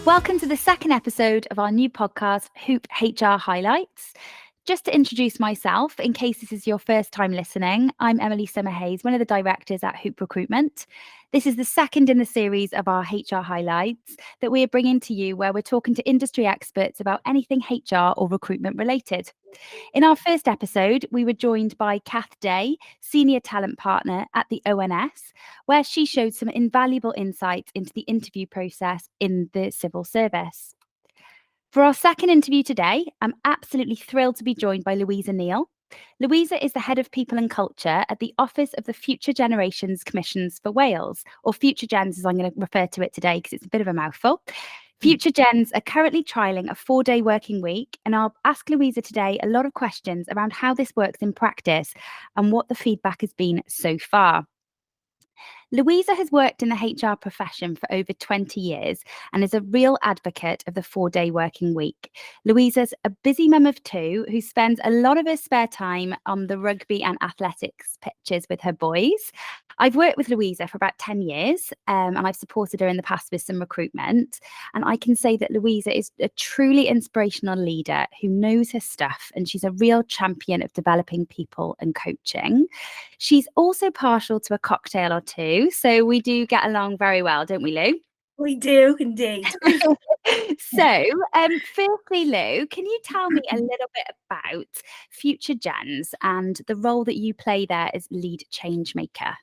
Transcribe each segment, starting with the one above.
Welcome to the second episode of our new podcast, Hoop HR Highlights. Just to introduce myself, in case this is your first time listening, I'm Emily Summerhayes, one of the directors at Hoop Recruitment. This is the second in the series of our HR highlights that we are bringing to you, where we're talking to industry experts about anything HR or recruitment related. In our first episode, we were joined by Kath Day, Senior Talent Partner at the ONS, where she showed some invaluable insights into the interview process in the civil service. For our second interview today, I'm absolutely thrilled to be joined by Louisa Neale. Louisa is the Head of People and Culture at the Office of the Future Generations Commissions for Wales, or Future Gens as I'm going to refer to it today because it's a bit of a mouthful. Future Gens are currently trialling a 4-day working week, and I'll ask Louisa today a lot of questions around how this works in practice and what the feedback has been so far. Louisa has worked in the HR profession for over 20 years and is a real advocate of the 4-day working week. Louisa's a busy mum of 2 who spends a lot of her spare time on the rugby and athletics pitches with her boys. I've worked with Louisa for about 10 years and I've supported her in the past with some recruitment. And I can say that Louisa is a truly inspirational leader who knows her stuff, and she's a real champion of developing people and coaching. She's also partial to a cocktail or two, so we do get along very well, don't we, Lou? We do indeed. So, firstly, Lou, can you tell me a little bit about Future Gens and the role that you play there as lead change maker?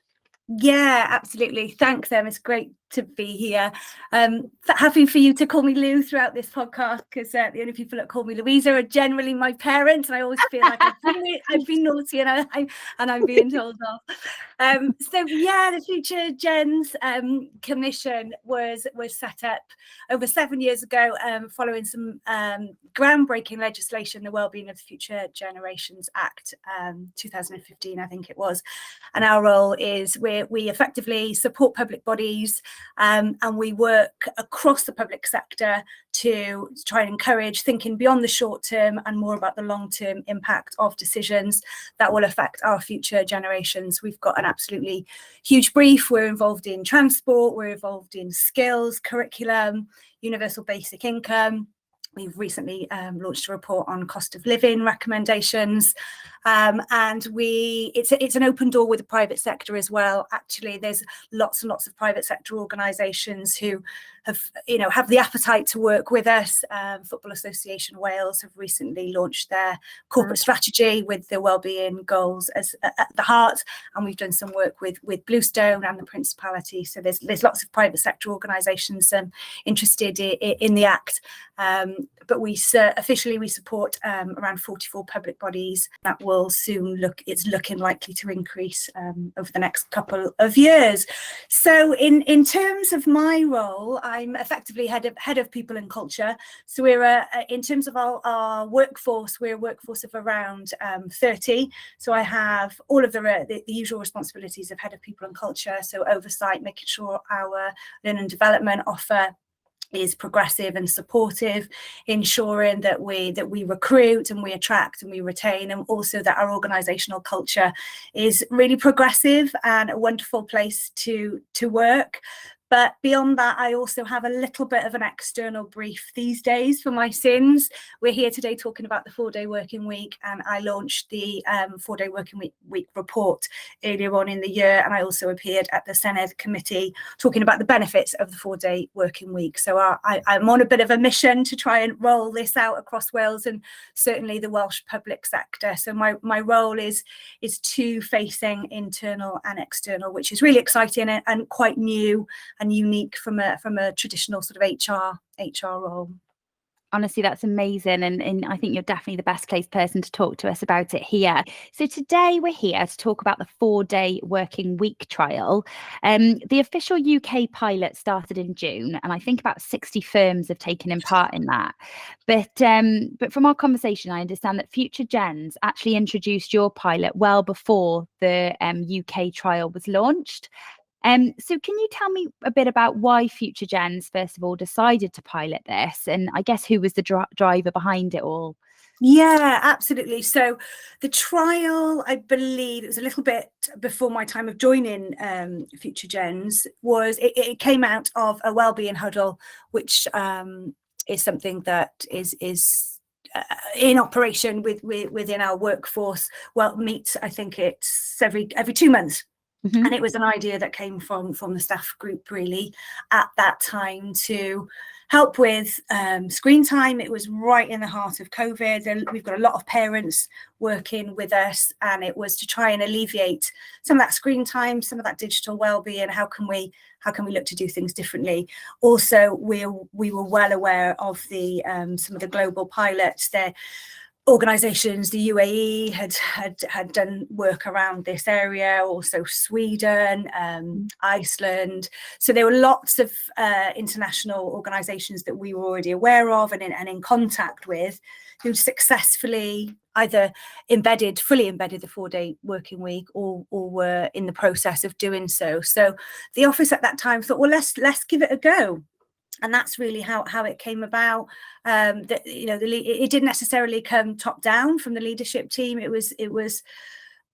Yeah, absolutely. Thanks, Em. It's great to be here. Happy for you to call me Lou throughout this podcast, because the only people that call me Louisa are generally my parents, and I always feel like I've been naughty and I'm being told off. So yeah, the Future Gens Commission was set up over 7 years ago, following some groundbreaking legislation, the Wellbeing of the Future Generations Act, 2015, I think it was. And our role is we effectively support public bodies, and we work across the public sector to try and encourage thinking beyond the short term and more about the long-term impact of decisions that will affect our future generations. We've got an absolutely huge brief. We're involved in transport, we're involved in skills, curriculum, universal basic income. We've recently launched a report on cost of living recommendations, and it's an open door with the private sector as well. Actually, there's lots and lots of private sector organisations who have the appetite to work with us. Football Association Wales have recently launched their corporate strategy with the wellbeing goals as at the heart, and we've done some work with Bluestone and the Principality. So there's lots of private sector organisations interested in the Act. But we officially support around 44 public bodies. That will soon it's looking likely to increase over the next couple of years. So in terms of my role, I'm effectively head of people and culture. So we're in terms of our workforce, we're a workforce of around 30. So I have all of the usual responsibilities of head of people and culture. So oversight, making sure our learning and development offer is progressive and supportive, ensuring that we recruit and we attract and we retain, and also that our organisational culture is really progressive and a wonderful place to work. But beyond that, I also have a little bit of an external brief these days for my sins. We're here today talking about the 4-day working week, and I launched the 4-day working week report earlier on in the year. And I also appeared at the Senedd committee talking about the benefits of the 4-day working week. So I'm on a bit of a mission to try and roll this out across Wales and certainly the Welsh public sector. So my role is two-facing, internal and external, which is really exciting and quite new and unique from a traditional sort of HR role. Honestly, that's amazing. And I think you're definitely the best placed person to talk to us about it here. So today we're here to talk about the 4-day working week trial. The official UK pilot started in June, and I think about 60 firms have taken in part in that. But from our conversation, I understand that Future Gens actually introduced your pilot well before the UK trial was launched. So can you tell me a bit about why Future Gens, first of all, decided to pilot this? And I guess who was the driver behind it all? Yeah, absolutely. So the trial, I believe it was a little bit before my time of joining Future Gens, it came out of a wellbeing huddle, which is something that is in operation within our workforce. Well, meets, I think it's every 2 months. Mm-hmm. And it was an idea that came from the staff group really at that time to help with screen time. It was right in the heart of COVID. We've got a lot of parents working with us, and it was to try and alleviate some of that screen time, some of that digital well-being. How can we look to do things differently? Also, we were well aware of the some of the global pilots there. Organisations, the UAE had done work around this area, also Sweden, Iceland. So there were lots of international organisations that we were already aware of and in contact with, who successfully either fully embedded the 4-day working week, or were in the process of doing so. So the office at that time thought, well, let's give it a go. And that's really how it came about. That it didn't necessarily come top down from the leadership team. It was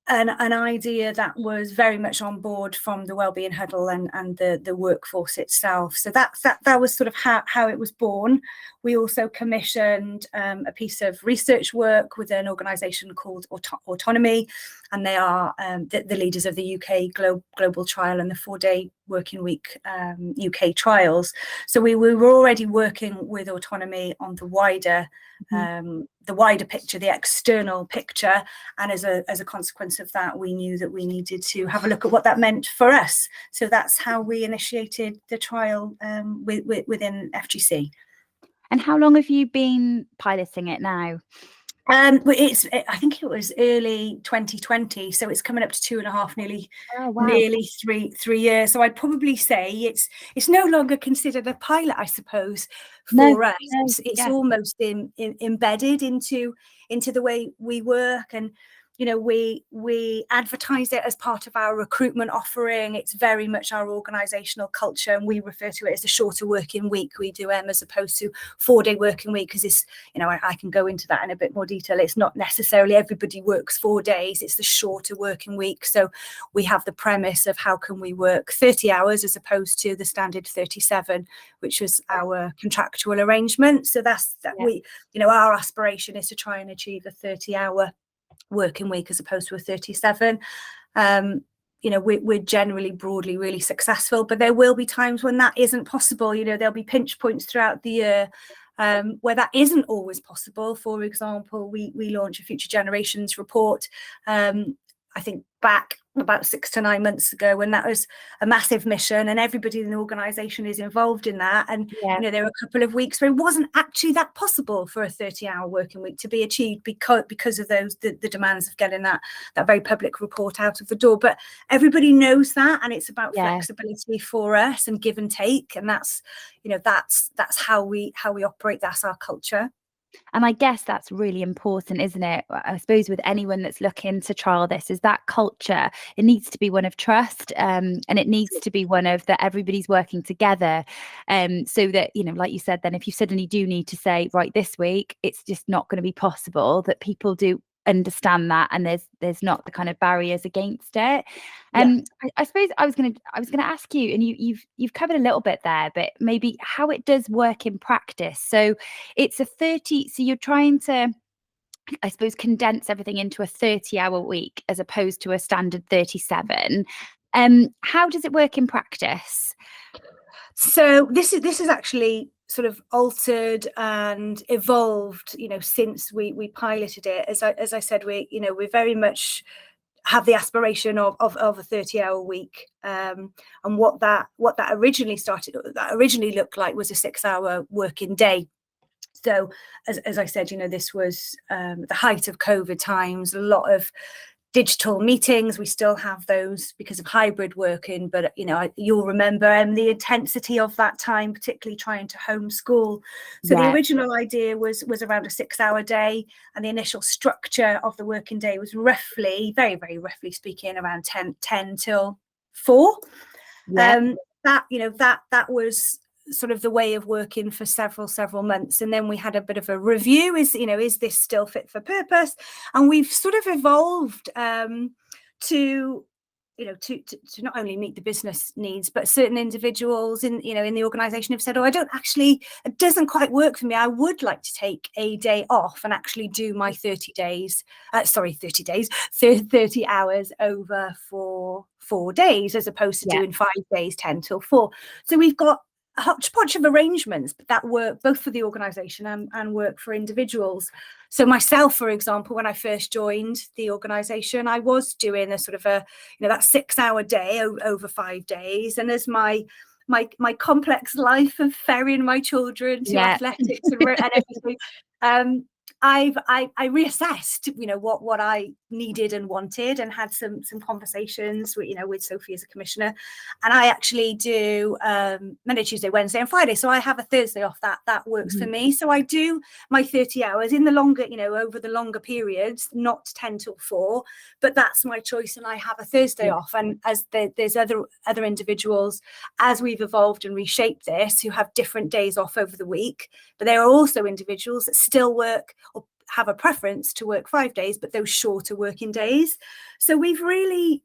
an idea that was very much on board from the wellbeing huddle and the workforce itself. So that was sort of how it was born. We also commissioned a piece of research work with an organisation called Autonomy, and they are the leaders of the UK global trial and the 4-day working week UK trials. So we were already working with Autonomy on the wider picture, the external picture, and as a consequence of that, we knew that we needed to have a look at what that meant for us. So that's how we initiated the trial within FGC. And how long have you been piloting it now? I think it was early 2020, so it's coming up to 2.5, nearly 3 years. So I'd probably say it's no longer considered a pilot, I suppose, for us. It's almost embedded into the way we work. And we advertise it as part of our recruitment offering. It's very much our organisational culture, and we refer to it as a shorter working week. We do as opposed to 4-day working week, because it's, I can go into that in a bit more detail. It's not necessarily everybody works 4 days. It's the shorter working week. So we have the premise of how can we work 30 hours as opposed to the standard 37, which was our contractual arrangement. So our aspiration is to try and achieve a 30-hour working week as opposed to a 37. We're generally broadly really successful, but there will be times when that isn't possible. There'll be pinch points throughout the year where that isn't always possible. For example, we launch a Future Generations report, I think back about 6 to 9 months ago, when that was a massive mission and everybody in the organisation is involved in that. And there were a couple of weeks where it wasn't actually that possible for a 30-hour working week to be achieved because of the demands of getting that very public report out of the door. But everybody knows that, and it's about flexibility for us and give and take, and that's how we operate. That's our culture. And I guess that's really important, isn't it? I suppose with anyone that's looking to trial this, is that culture. It needs to be one of trust, and it needs to be one of that everybody's working together. So that, like you said, then if you suddenly do need to say, right, this week, it's just not going to be possible, that people do understand that, and there's not the kind of barriers against it. I suppose I was going to ask you, and you've covered a little bit there, but maybe how it does work in practice. So it's a 30, so you're trying to, I suppose, condense everything into a 30-hour week as opposed to a standard 37. How does it work in practice? So this is actually sort of altered and evolved, since we piloted it. As I said, we very much have the aspiration of a 30-hour week, and what that originally looked like was a 6-hour working day. So as I said, this was the height of COVID times, a lot of digital meetings. We still have those because of hybrid working, but you'll remember the intensity of that time, particularly trying to homeschool. So the original idea was around a 6-hour day, and the initial structure of the working day was roughly, very, very roughly speaking, around 10 till 4. That was sort of the way of working for several months, and then we had a bit of a review. Is this still fit for purpose? And we've sort of evolved to not only meet the business needs, but certain individuals in the organization have said, it doesn't quite work for me. I would like to take a day off and actually do my 30 hours over for 4 days, as opposed to doing 5 days, 10 till 4. So we've got a hodgepodge of arrangements that work both for the organization and work for individuals. So myself, for example, when I first joined the organization, I was doing a sort of that 6-hour day over 5 days. And as my complex life of ferrying my children to athletics and everything, I reassessed, what I needed and wanted, and had some conversations with Sophie as a commissioner. And I actually do Monday, Tuesday, Wednesday, and Friday. So I have a Thursday off. That works for me. So I do my 30 hours in the longer, over the longer periods, not 10 till 4. But that's my choice, and I have a Thursday off. And as there's other individuals, as we've evolved and reshaped this, who have different days off over the week. But there are also individuals that still work or have a preference to work 5 days, but those shorter working days. So we've really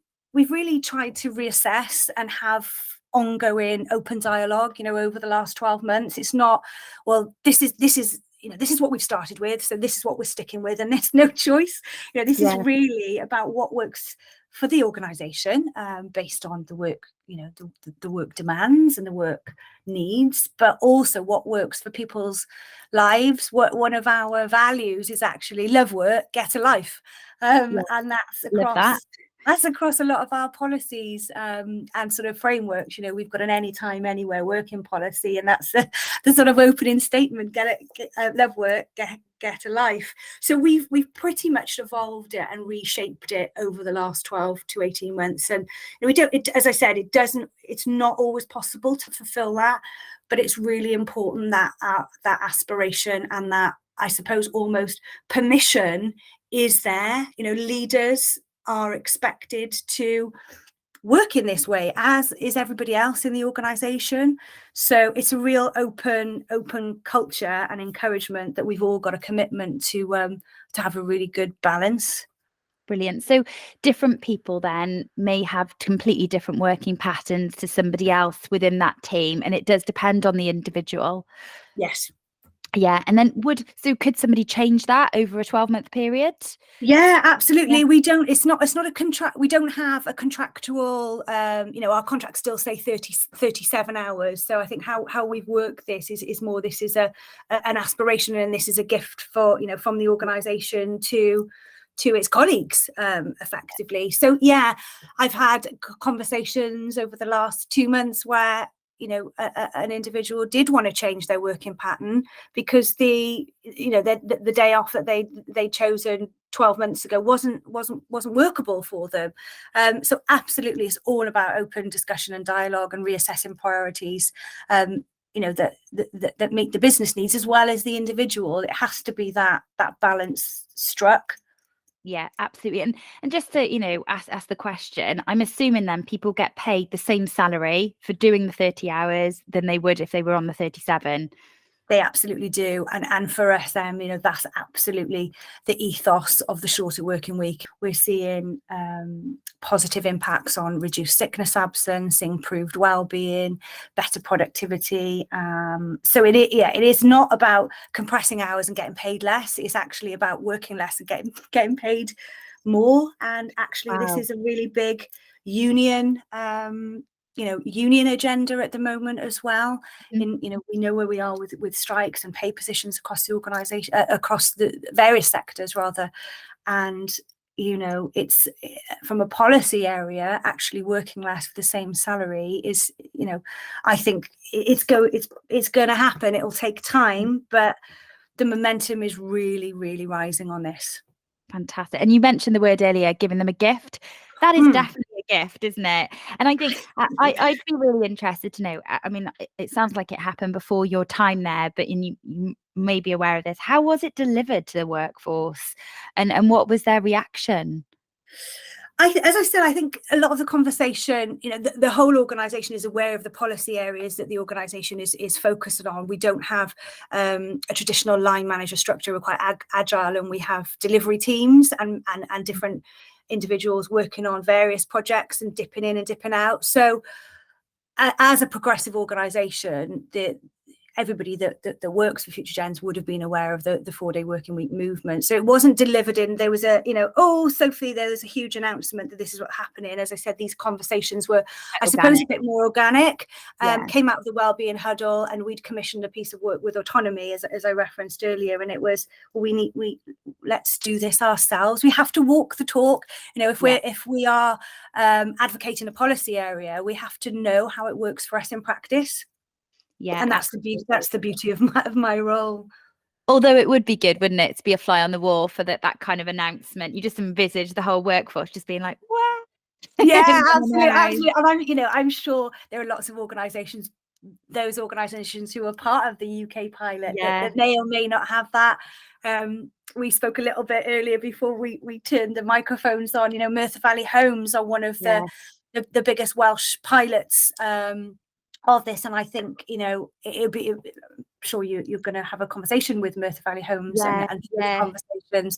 tried to reassess and have ongoing open dialogue, over the last 12 months. It's not, well, this is what we've started with, so this is what we're sticking with, and there's no choice. This is really about what works for the organization, based on the work, the work demands and the work needs, but also what works for people's lives. One of our values is actually love work, get a life, and that's across a lot of our policies and sort of frameworks. We've got an anytime, anywhere working policy, and that's the sort of opening statement: love work, get a life. So we've pretty much evolved it and reshaped it over the last 12 to 18 months. And as I said, it's not always possible to fulfill that, but it's really important that that aspiration and that, I suppose, almost permission is there. Leaders are expected to work in this way, as is everybody else in the organization. So it's a real open culture and encouragement that we've all got a commitment to have a really good balance. Brilliant. So different people then may have completely different working patterns to somebody else within that team, and it does depend on the individual. Yes. Yeah. And then could somebody change that over a 12-month period? Yeah, absolutely. We don't, it's not a contract. We don't have a contractual, our contracts still say 37 hours. So I think how we've worked this is more, this is an aspiration, and this is a gift for, from the organization to its colleagues, effectively. So yeah, I've had conversations over the last 2 months where an individual did want to change their working pattern because the day off that they'd chosen 12 months ago wasn't workable for them. So absolutely, it's all about open discussion and dialogue and reassessing priorities, that meet the business needs as well as the individual. It has to be that balance struck. Yeah, absolutely. And just to, ask the question, I'm assuming then people get paid the same salary for doing the 30 hours than they would if they were on the 37. They absolutely do. And for us, that's absolutely the ethos of the shorter working week. We're seeing positive impacts on reduced sickness absence, improved well-being, better productivity. So it is not about compressing hours and getting paid less. It's actually about working less and getting paid more. And actually, This is a really big union agenda at the moment as well. Mm-hmm. We know where we are with strikes and pay positions across the organisation, across the various sectors rather, and it's from a policy area, actually working less for the same salary is, I think it's going to happen. It'll take time, but the momentum is really, really rising on this. Fantastic. And you mentioned the word earlier, giving them a gift. That is definitely a gift, isn't it? And I think I'd be really interested to know. I mean, it sounds like it happened before your time there, but you may be aware of this. How was it delivered to the workforce, and what was their reaction? as I said, I think a lot of the conversation, the whole organisation is aware of the policy areas that the organisation is focused on. We don't have a traditional line manager structure. We're quite agile, and we have delivery teams and different individuals working on various projects and dipping in and dipping out. So as a progressive organisation, everybody that works for Future Gens would have been aware of the 4-day working week movement. So it wasn't delivered in, there was a, oh, Sophie, there's a huge announcement that this is what's happening. As I said, these conversations were, I suppose, a bit more organic, came out of the wellbeing huddle, and we'd commissioned a piece of work with autonomy, as I referenced earlier. And it was, let's do this ourselves. We have to walk the talk. If we are advocating a policy area, we have to know how it works for us in practice. Yeah, and that's the beauty of my role. Although it would be good, wouldn't it, to be a fly on the wall for that kind of announcement. You just envisage the whole workforce just being like, what? Yeah, absolutely. And I'm sure there are lots of organisations, those organisations who are part of the UK pilot, that may or may not have that. We spoke a little bit earlier before we turned the microphones on. Merthyr Valley Homes are one of the biggest Welsh pilots of this, and I think it'll be, I'm sure you're going to have a conversation with Merthyr Valley Homes and conversations,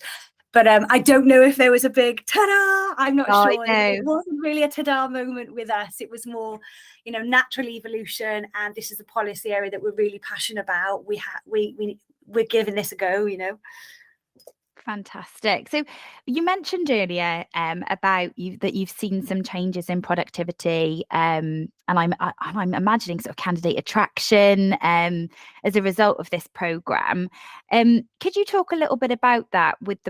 but I don't know if there was a big ta-da. I'm not sure. It wasn't really a ta-da moment with us. It was more natural evolution, and this is a policy area that we're really passionate about. We're giving this a go. Fantastic. So you mentioned earlier about that you've seen some changes in productivity, and I'm imagining sort of candidate attraction as a result of this programme. Could you talk a little bit about that with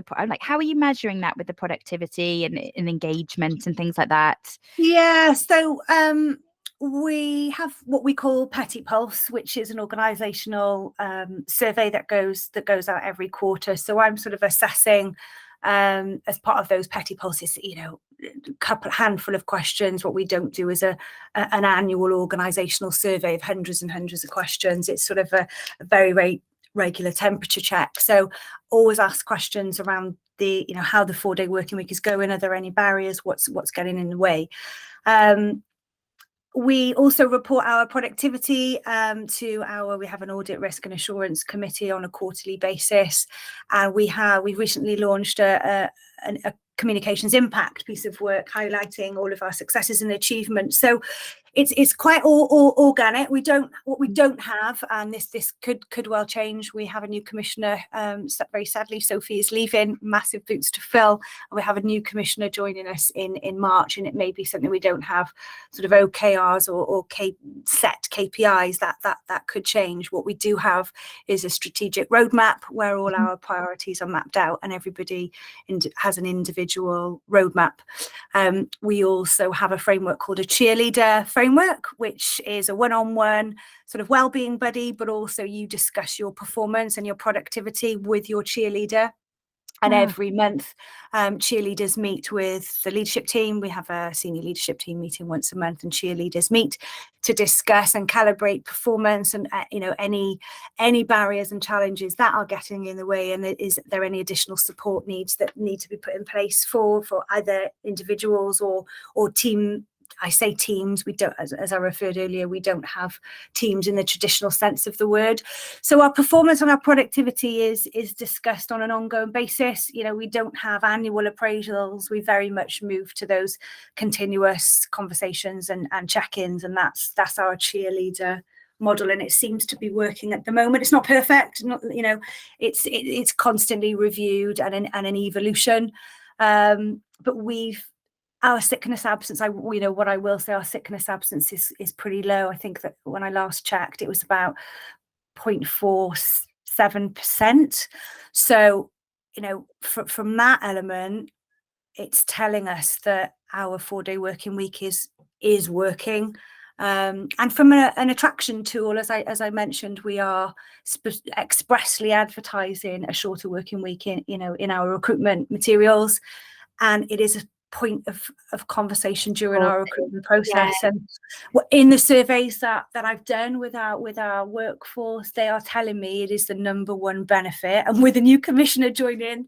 how are you measuring that with the productivity and engagement and things like that? Yeah, so we have what we call Petty Pulse, which is an organisational survey that goes out every quarter. So I'm sort of assessing as part of those Petty Pulses, handful of questions. What we don't do is an annual organisational survey of hundreds and hundreds of questions. It's sort of a very, very regular temperature check. So always ask questions around the how the 4-day working week is going. Are there any barriers? What's getting in the way? We also report our productivity we have an audit risk and assurance committee on a quarterly basis, and we recently launched a communications impact piece of work highlighting all of our successes and achievements. So it's quite all organic. What we don't have, and this could well change. We have a new commissioner. Very sadly, Sophie is leaving. Massive boots to fill. And we have a new commissioner joining us in March, and it may be something we don't have sort of OKRs or set KPIs. That could change. What we do have is a strategic roadmap where all our priorities are mapped out, and everybody has an individual roadmap. We also have a framework called a cheerleader framework, which is a one-on-one sort of well-being buddy, but also you discuss your performance and your productivity with your cheerleader. And every month, cheerleaders meet with the leadership team. We have a senior leadership team meeting once a month, and cheerleaders meet to discuss and calibrate performance and any barriers and challenges that are getting in the way, and is there any additional support needs that need to be put in place for either individuals or team. I say teams, we don't, as I referred earlier, we don't have teams in the traditional sense of the word. So our performance and our productivity is discussed on an ongoing basis. We don't have annual appraisals. We very much move to those continuous conversations and check-ins, and that's our cheerleader model, and it seems to be working at the moment. It's not perfect, it's constantly reviewed and an evolution, but our sickness absence, what I will say, our sickness absence is pretty low. I think that when I last checked, it was about 0.47%. So, from that element, it's telling us that our 4-day working week is working. And from an attraction tool, as I mentioned, we are expressly advertising a shorter working week in our recruitment materials, and it is a point of conversation during our recruitment process. And in the surveys that I've done with our workforce, they are telling me it is the number one benefit. And with a new commissioner joining,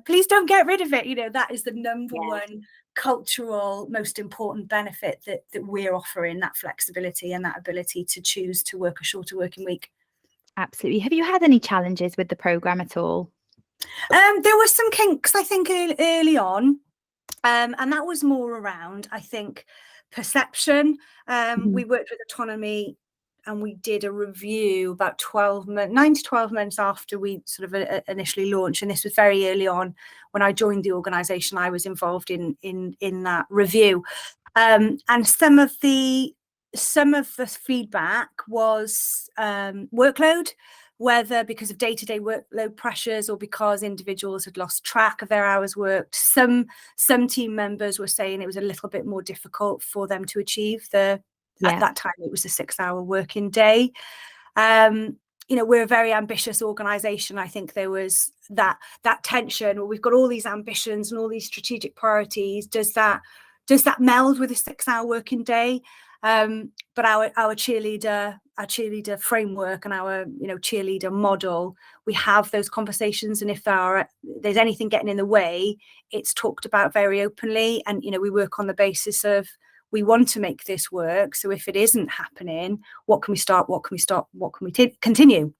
please don't get rid of it. That is the number one cultural most important benefit that we're offering, that flexibility and that ability to choose to work a shorter working week. Absolutely. Have you had any challenges with the programme at all? There were some kinks, I think, early on, and that was more around, I think, perception. We worked with autonomy, and we did a review about 9 to 12 months after we sort of initially launched, and this was very early on. When I joined the organisation, I was involved in that review, and some of the feedback was workload, whether because of day-to-day workload pressures or because individuals had lost track of their hours worked. Some team members were saying it was a little bit more difficult for them to achieve at that time it was a 6-hour working day. We're a very ambitious organisation. I think there was that tension. Well, we've got all these ambitions and all these strategic priorities. Does that meld with a 6-hour working day? But our cheerleader framework and our cheerleader model, we have those conversations, and if there's anything getting in the way, it's talked about very openly. And we work on the basis of, we want to make this work, so if it isn't happening, what can we start, what can we stop, what can we continue,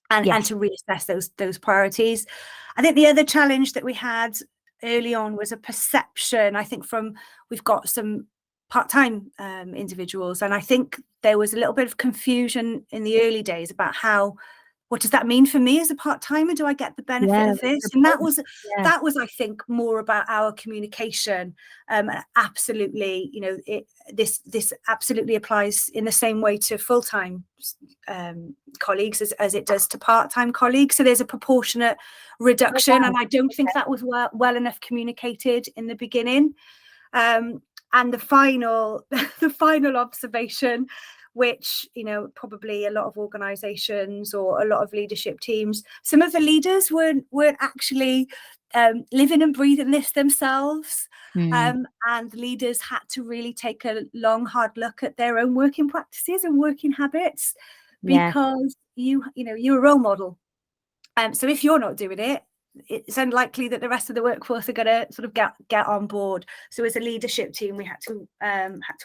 and to reassess those priorities. I think the other challenge that we had early on was a perception, I think, we've got some part-time individuals, and I think there was a little bit of confusion in the early days about what does that mean for me as a part-timer? Do I get the benefit of this? And that was, I think, more about our communication. Absolutely, this absolutely applies in the same way to full-time colleagues as it does to part-time colleagues. So there's a proportionate reduction, and I don't think that was well enough communicated in the beginning. And the final observation, which probably a lot of organizations or a lot of leadership teams, some of the leaders weren't actually living and breathing this themselves. And leaders had to really take a long, hard look at their own working practices and working habits, because you're a role model. So if you're not doing it, it's unlikely that the rest of the workforce are going to sort of get on board. So as a leadership team, we had to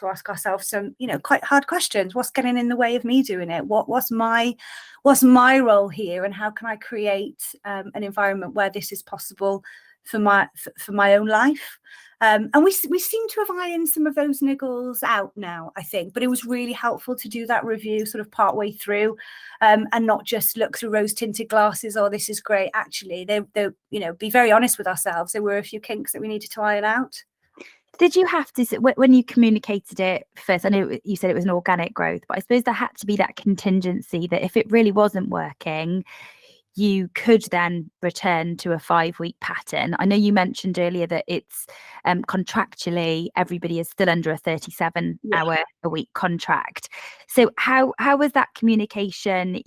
ask ourselves some quite hard questions. What's getting in the way of me doing it? What's my role here, and how can I create an environment where this is possible for my own life? And we seem to have ironed some of those niggles out now, I think, but it was really helpful to do that review sort of partway through, and not just look through rose-tinted glasses. Oh, this is great. Actually, they be very honest with ourselves. There were a few kinks that we needed to iron out. Did you have to, when you communicated it first, I know you said it was an organic growth, but I suppose there had to be that contingency that if it really wasn't working, you could then return to a 5-week pattern. I know you mentioned earlier that it's contractually everybody is still under a 37-hour a week contract. So how was that communication,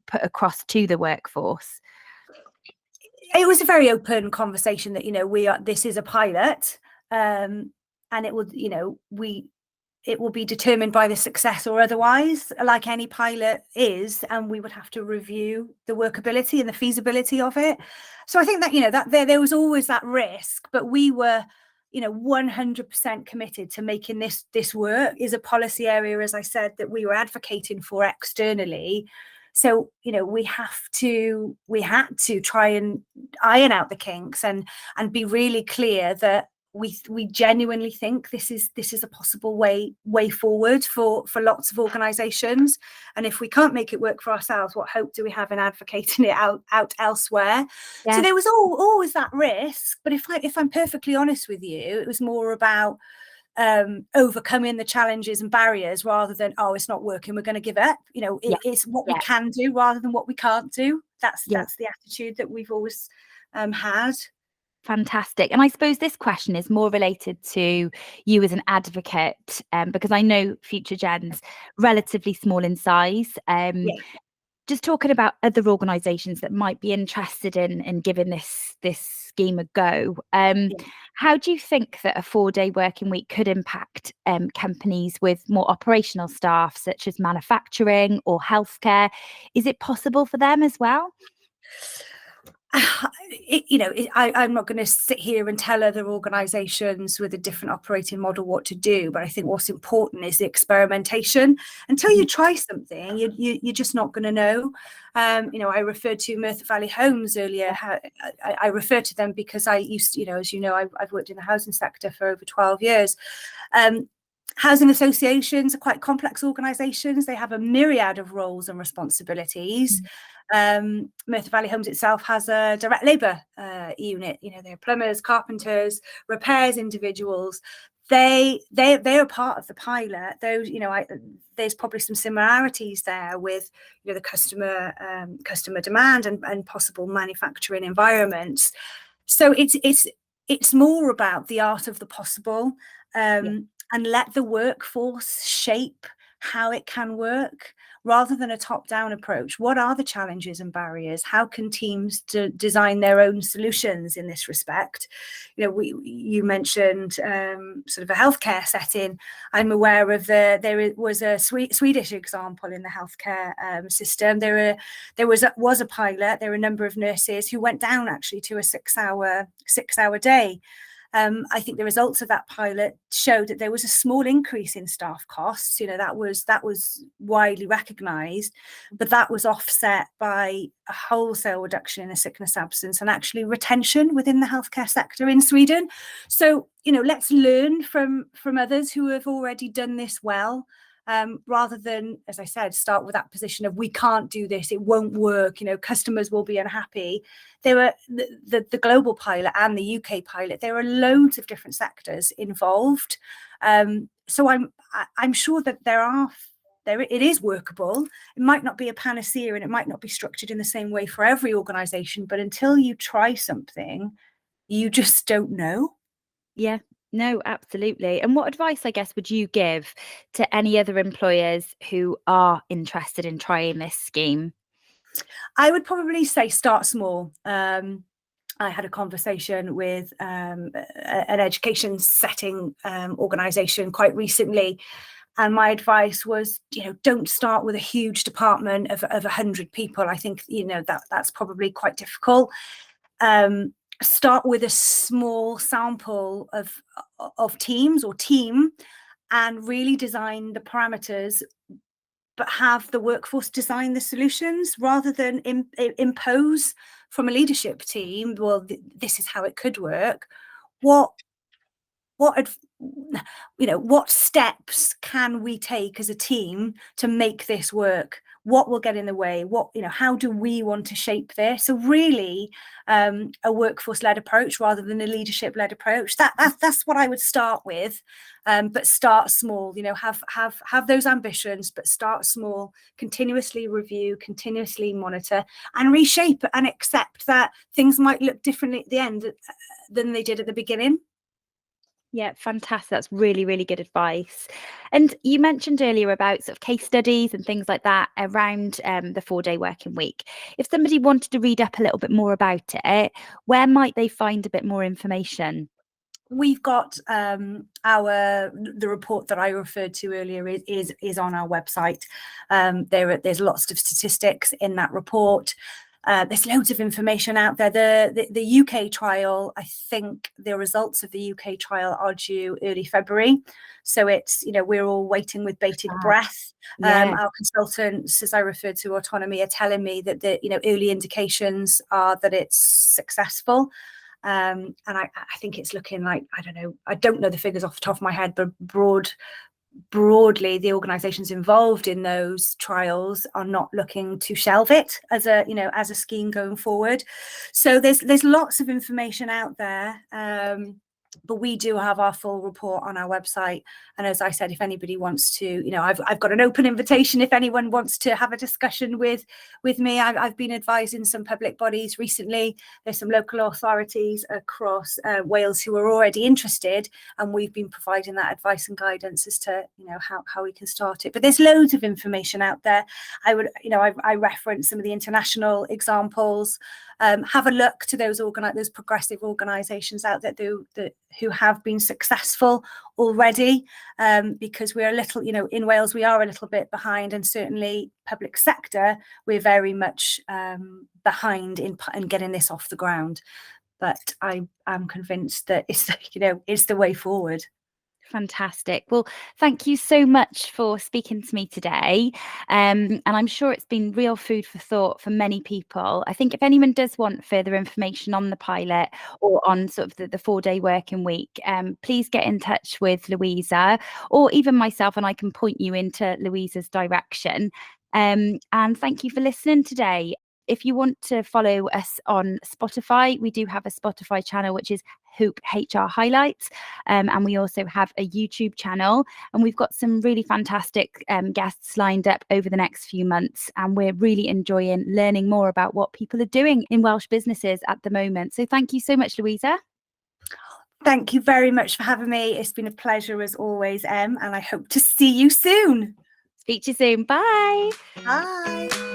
put across to the workforce? It was a very open conversation that this is a pilot, and it will it will be determined by the success or otherwise, like any pilot is, and we would have to review the workability and the feasibility of it. So I think that there was always that risk, but we were 100% committed to making this work. Is a policy area, as I said, that we were advocating for externally. So we had to try and iron out the kinks and be really clear that we genuinely think this is a possible way forward for lots of organizations. And if we can't make it work for ourselves, what hope do we have in advocating it out elsewhere? So there was always that risk, but if I'm perfectly honest with you, it was more about overcoming the challenges and barriers rather than, oh, it's not working, we're going to give up. It's what we can do rather than what we can't do. That's the attitude that we've always had. Fantastic. And I suppose this question is more related to you as an advocate, because I know Future Gen's relatively small in size. Just talking about other organisations that might be interested in giving this scheme a go. How do you think that a 4-day working week could impact companies with more operational staff, such as manufacturing or healthcare? Is it possible for them as well? I'm not going to sit here and tell other organisations with a different operating model what to do, but I think what's important is the experimentation. Until you try something, you're just not going to know. I referred to Merthyr Valley Homes earlier. I refer to them because I used to, as you know, I've worked in the housing sector for over 12 years. Housing associations are quite complex organisations. They have a myriad of roles and responsibilities. Merthyr Valley Homes itself has a direct labour unit. They're plumbers, carpenters, repairs individuals. They are part of the pilot. Those, there's probably some similarities there with the customer demand and possible manufacturing environments. So it's more about the art of the possible. And let the workforce shape how it can work rather than a top-down approach. What are the challenges and barriers? How can teams design their own solutions in this respect? You mentioned sort of a healthcare setting. I'm aware of there was a Swedish example in the healthcare system. There was a pilot. There were a number of nurses who went down actually to a six-hour day. I think the results of that pilot showed that there was a small increase in staff costs. That was widely recognised, but that was offset by a wholesale reduction in a sickness absence and actually retention within the healthcare sector in Sweden. So, let's learn from others who have already done this well. Rather than, as I said, start with that position of we can't do this, it won't work, customers will be unhappy. There were the global pilot and the UK pilot. There are loads of different sectors involved. So I'm sure that it is workable. It might not be a panacea and it might not be structured in the same way for every organisation, but until you try something, you just don't know. Yeah. No, absolutely. And what advice, I guess, would you give to any other employers who are interested in trying this scheme? I would probably say start small. I had a conversation with an education setting organisation quite recently, and my advice was, don't start with a huge department of 100 people. I think that's probably quite difficult. Start with a small sample of teams or team and really design the parameters, but have the workforce design the solutions rather than impose from a leadership team, well, this is how it could work. What steps can we take as a team to make this work? What will get in the way? How do we want to shape this? So really, a workforce-led approach rather than a leadership-led approach. That's what I would start with, but start small. Have those ambitions, but start small. Continuously review, continuously monitor, and reshape and accept that things might look differently at the end than they did at the beginning. Yeah, fantastic. That's really, really good advice. And you mentioned earlier about sort of case studies and things like that around the 4-day working week. If somebody wanted to read up a little bit more about it, where might they find a bit more information? We've got the report that I referred to earlier is on our website. There's lots of statistics in that report. There's loads of information out there. The UK trial, I think the results of the UK trial are due early February. So it's, we're all waiting with bated breath. Yeah. Our consultants, as I referred to autonomy, are telling me that the early indications are that it's successful. And I think it's looking like, I don't know the figures off the top of my head, but broadly, the organisations involved in those trials are not looking to shelve it as a scheme going forward. So there's lots of information out there. But we do have our full report on our website. And as I said, if anybody wants to, I've got an open invitation. If anyone wants to have a discussion with me, I've been advising some public bodies recently. There's some local authorities across Wales who are already interested, and we've been providing that advice and guidance as to, how we can start it. But there's loads of information out there. I reference some of the international examples. have a look to those progressive organisations out there who have been successful already, because we're a little, in Wales we are a little bit behind, and certainly public sector we're very much behind in getting this off the ground. But I am convinced that it's the way forward. Fantastic. Well, thank you so much for speaking to me today. And I'm sure it's been real food for thought for many people. I think if anyone does want further information on the pilot or on sort of the 4-day working week, please get in touch with Louisa or even myself, and I can point you into Louisa's direction. And thank you for listening today. If you want to follow us on Spotify, we do have a Spotify channel, which is Hoop HR Highlights. And we also have a YouTube channel, and we've got some really fantastic guests lined up over the next few months. And we're really enjoying learning more about what people are doing in Welsh businesses at the moment. So thank you so much, Louisa. Thank you very much for having me. It's been a pleasure as always, Em, and I hope to see you soon. Speak to you soon. Bye. Bye.